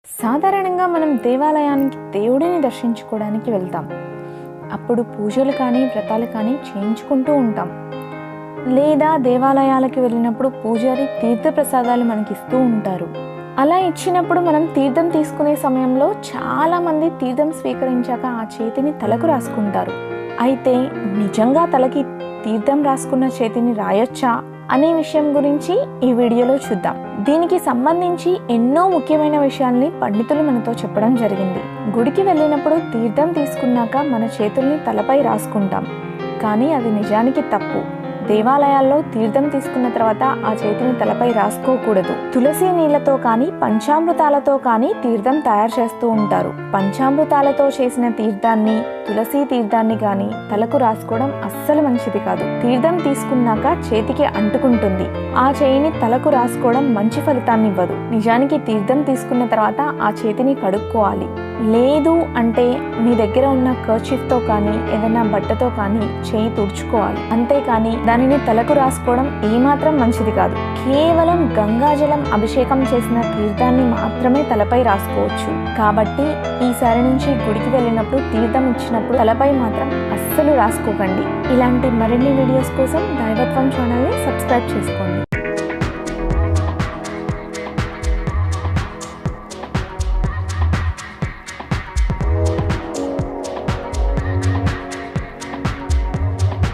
సాధారణంగా మనం దేవాలయానికి దేవుడిని దర్శించుకోవడానికి వెళ్తాం. అప్పుడు పూజలు కానీ వ్రతాలు కానీ చేయించుకుంటూ ఉంటాం. లేదా దేవాలయాలకు వెళ్ళినప్పుడు పూజారి తీర్థప్రసాదాలు మనకిస్తూ ఉంటారు. అలా ఇచ్చినప్పుడు మనం తీర్థం తీసుకునే సమయంలో చాలామంది తీర్థం స్వీకరించాక ఆ చేతిని తలకు రాసుకుంటారు. అయితే నిజంగా తలకి తీర్థం రాసుకున్న చేతిని రాయొచ్చా అనే విషయం గురించి ఈ వీడియోలో చూద్దాం. దీనికి సంబంధించి ఎన్నో ముఖ్యమైన విషయాల్ని పండితులు మనతో చెప్పడం జరిగింది. గుడికి వెళ్ళినప్పుడు తీర్థం తీసుకున్నాక మన చేతుల్ని తలపై రాసుకుంటాం, కానీ అది నిజానికి తప్పు. దేవాలయాల్లో తీర్థం తీసుకున్న తర్వాత ఆ చేతిని తలపై రాసుకోకూడదు. తులసి నీళ్లతో కానీ పంచామృతాలతో కానీ తీర్థం తయారు చేస్తూ ఉంటారు. పంచామృతాలతో చేసిన తీర్థాన్ని, తులసి తీర్థాన్ని కానీ తలకు రాసుకోవడం అస్సలు మంచిది కాదు. తీర్థం తీసుకున్నాక చేతికి అంటుకుంటుంది. ఆ చేయిని తలకు రాసుకోవడం మంచి ఫలితాన్ని ఇవ్వదు. నిజానికి తీర్థం తీసుకున్న తర్వాత ఆ చేతిని కడుక్కోవాలి. లేదు అంటే మీ దగ్గర ఉన్న కర్చీఫ్తో కానీ ఏదైనా బట్టతో కానీ చేయి తుడుచుకోవాలి. అంతేకాని దానిని తలకు రాసుకోవడం ఏమాత్రం మంచిది కాదు. కేవలం గంగాజలం అభిషేకం చేసిన తీర్థాన్ని మాత్రమే తలపై రాసుకోవచ్చు. కాబట్టి ఈసారి నుంచి గుడికి వెళ్ళినప్పుడు తీర్థం ఇచ్చినప్పుడు తలపై మాత్రం అస్సలు రాసుకోకండి. ఇలాంటి మరిన్ని వీడియోస్ కోసం దైవత్వం ఛానల్ని సబ్స్క్రైబ్ చేసుకోండి.